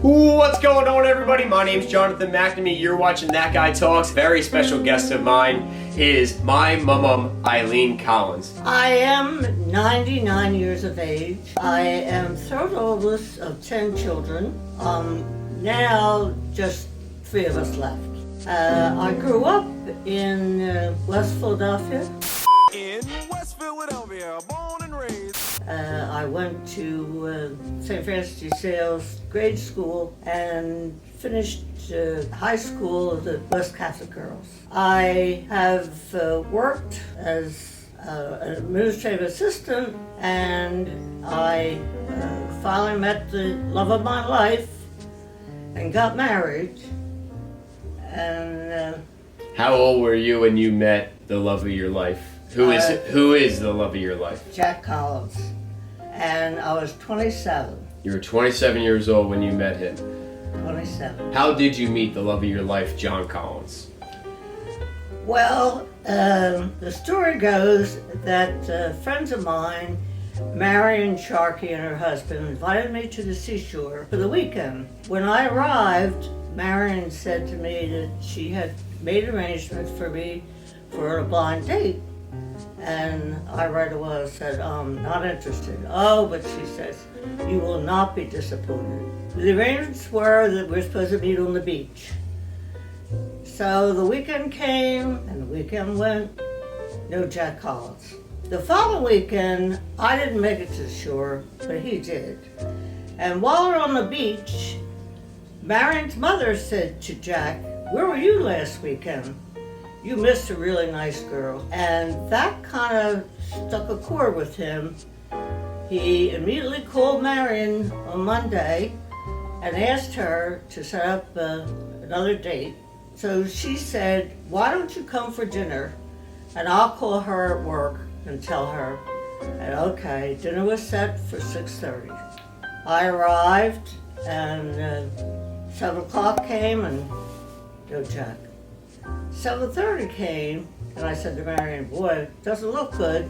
What's going on, everybody? My name's Jonathan McNamee. You're watching That Guy Talks. Very special guest of mine is my Mommom, Eileen Collins. I am 99 years of age. I am third oldest of 10 children. Now just 3 of us left. I grew up in West Philadelphia. In West Philadelphia, born and raised. I went to St. Francis de Sales grade school and finished high school at the West Catholic Girls. I have worked as an administrative assistant, and I finally met the love of my life and got married. And How old were you when you met the love of your life? Who is the love of your life? Jack Collins. And I was 27. You were 27 years old when you met him. 27. How did you meet the love of your life, John Collins? Well, the story goes that friends of mine, Marion Sharkey and her husband, invited me to the seashore for the weekend. When I arrived, Marion said to me that she had made arrangements for me for a blind date. And I right away said, not interested. Oh, but she says, you will not be disappointed. The arrangements were that we're supposed to meet on the beach. So the weekend came, and the weekend went, no Jack Collins. The following weekend, I didn't make it to the shore, but he did. And while we're on the beach, Marion's mother said to Jack, where were you last weekend? You missed a really nice girl. And that kind of struck a chord with him. He immediately called Marion on Monday and asked her to set up another date. So she said, why don't you come for dinner and I'll call her at work and tell her. And okay, dinner was set for 6:30. I arrived and 7 o'clock came and no Jack. 7:30 came, and I said to Marion, boy, doesn't look good.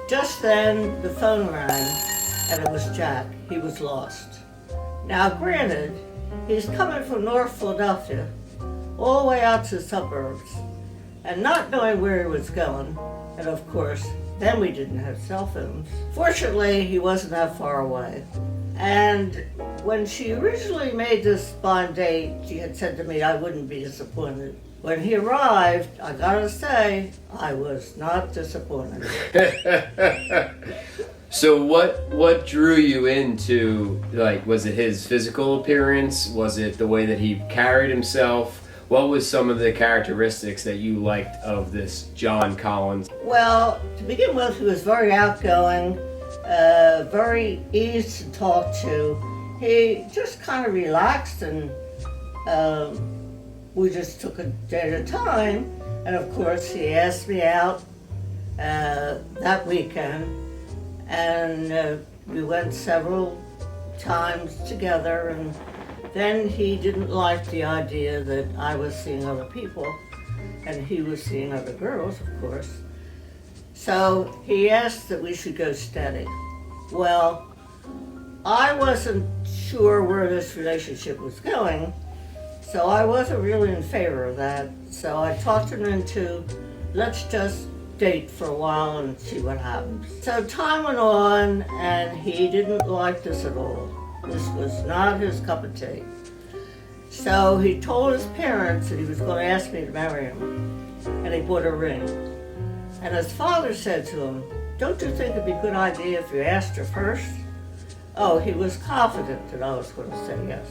Just then, the phone rang, and it was Jack. He was lost. Now, granted, he's coming from North Philadelphia, all the way out to the suburbs, and not knowing where he was going, and of course, then we didn't have cell phones. Fortunately, he wasn't that far away. And when she originally made this blind date, she had said to me I wouldn't be disappointed. When he arrived, I gotta say, I was not disappointed. So what drew you into, like, was it his physical appearance? Was it the way that he carried himself? What was some of the characteristics that you liked of this John Collins? Well, to begin with, he was very outgoing, very easy to talk to. He just kind of relaxed, and we just took a day at a time. And of course, he asked me out that weekend, and we went several times together. And then he didn't like the idea that I was seeing other people, and he was seeing other girls, of course. So he asked that we should go steady. Well, I wasn't sure where this relationship was going, so I wasn't really in favor of that. So I talked him into, let's just date for a while and see what happens. So time went on, and he didn't like this at all. This was not his cup of tea. So he told his parents that he was going to ask me to marry him, and he bought a ring. And his father said to him, don't you think it'd be a good idea if you asked her first? Oh, he was confident that I was going to say yes.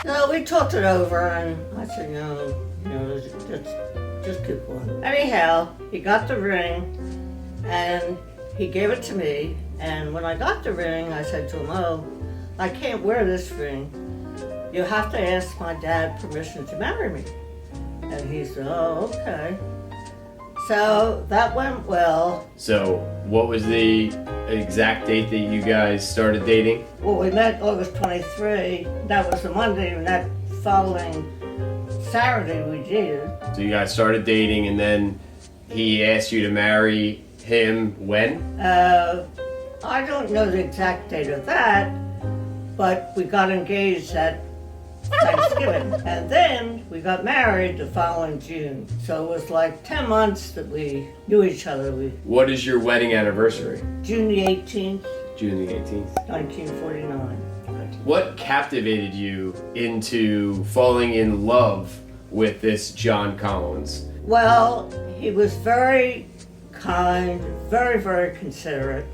So we talked it over, and I said, no, just keep going. Anyhow, he got the ring, and he gave it to me. And when I got the ring, I said to him, oh, I can't wear this ring. You have to ask my dad permission to marry me. And he said, oh, okay. So that went well. So what was the exact date that you guys started dating? Well, we met August 23. That was a Monday, and that following Saturday we dated. So you guys started dating, and then he asked you to marry him when? I don't know the exact date of that, but we got engaged at Thanksgiving. And then we got married the following June. So it was like 10 months that we knew each other. What is your wedding anniversary? June the 18th, June the 18th. 1949. What captivated you into falling in love with this John Collins? Well, he was very kind, very, very considerate,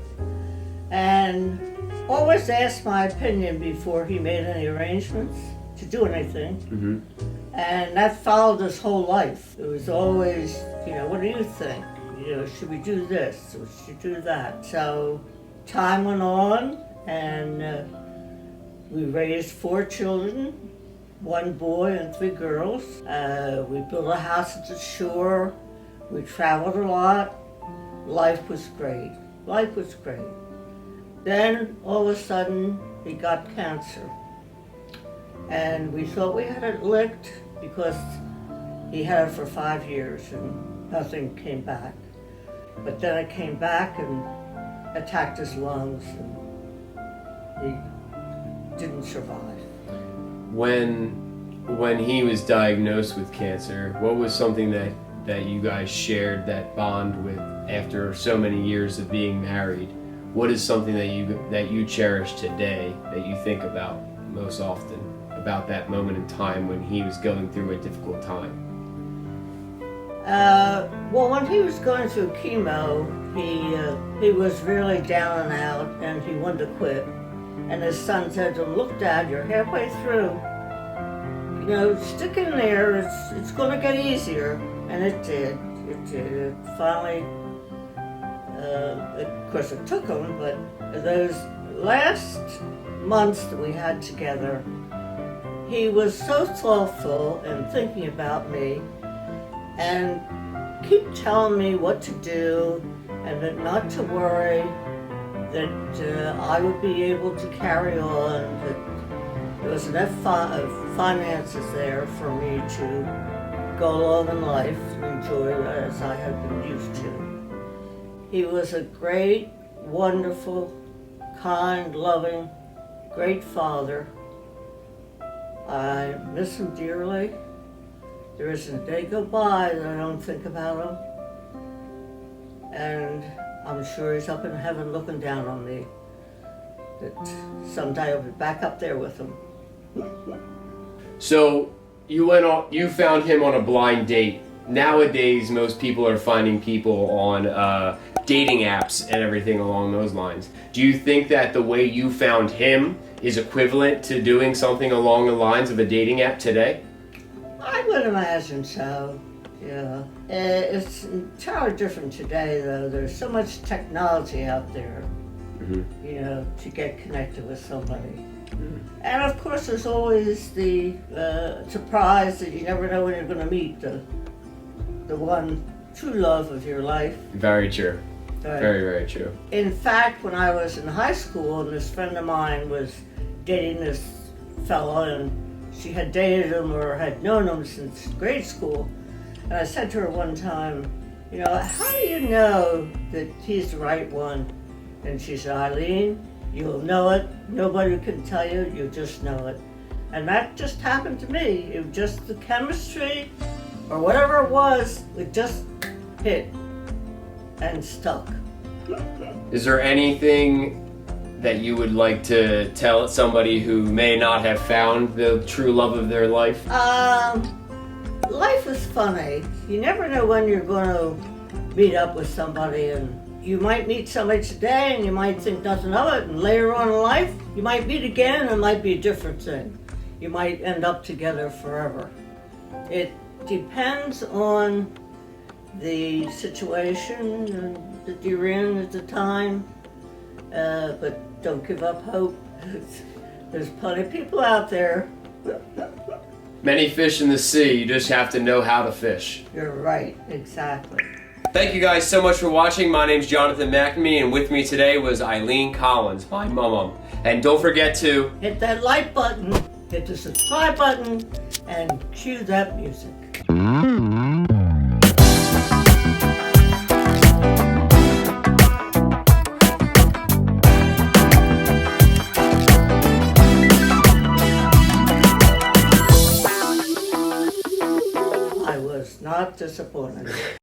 and always asked my opinion before he made any arrangements to do anything. Mm-hmm. And that followed his whole life. It was always, what do you think? Should we do this? Or should we do that? So time went on, and we raised 4 children, 1 boy and 3 girls. We built a house at the shore. We traveled a lot. Life was great. Life was great. Then all of a sudden he got cancer. And we thought we had it licked because he had it for 5 years and nothing came back. But then it came back and attacked his lungs, and he didn't survive. When he was diagnosed with cancer, what was something that you guys shared that bond with after so many years of being married? What is something that you cherish today that you think about most often about that moment in time when he was going through a difficult time? Well, when he was going through chemo, he was really down and out, and he wanted to quit. And his son said to him, "Look, Dad, you're halfway through. Stick in there. It's going to get easier." And it did. It did. It finally, of course, it took him, but those last months that we had together, he was so thoughtful and thinking about me, and keep telling me what to do, and that not to worry, that I would be able to carry on, that there was enough finances there for me to go along in life and enjoy it as I had been used to. He was a great, wonderful, kind, loving, great father. I miss him dearly. There isn't a day go by that I don't think about him. And I'm sure he's up in heaven looking down on me, that someday I'll be back up there with him. So you found him on a blind date. Nowadays, most people are finding people on dating apps and everything along those lines. Do you think that the way you found him is equivalent to doing something along the lines of a dating app today? I would imagine so, yeah. It's entirely different today, though. There's so much technology out there, to get connected with somebody. And of course, there's always the surprise that you never know when you're going to meet the one true love of your life. Very true. Very, very true. In fact, when I was in high school, and this friend of mine was dating this fellow, and she had dated him or had known him since grade school, and I said to her one time, how do you know that he's the right one? And she said, "Eileen, you'll know it. Nobody can tell you. You just know it." And that just happened to me. It was just the chemistry or whatever it was, it just hit and stuck. Is there anything that you would like to tell somebody who may not have found the true love of their life? Life is funny. You never know when you're going to meet up with somebody, and you might meet somebody today and you might think nothing of it, and later on in life you might meet again and it might be a different thing. You might end up together forever. It depends on the situation that you're in at the time, but don't give up hope. There's plenty of people out there. Many fish in the sea, you just have to know how to fish. You're right, exactly. Thank you guys so much for watching. My name's Jonathan McNamee, and with me today was Eileen Collins, my Mommom. And don't forget to hit that like button, hit the subscribe button, and cue that music. was not disappointed.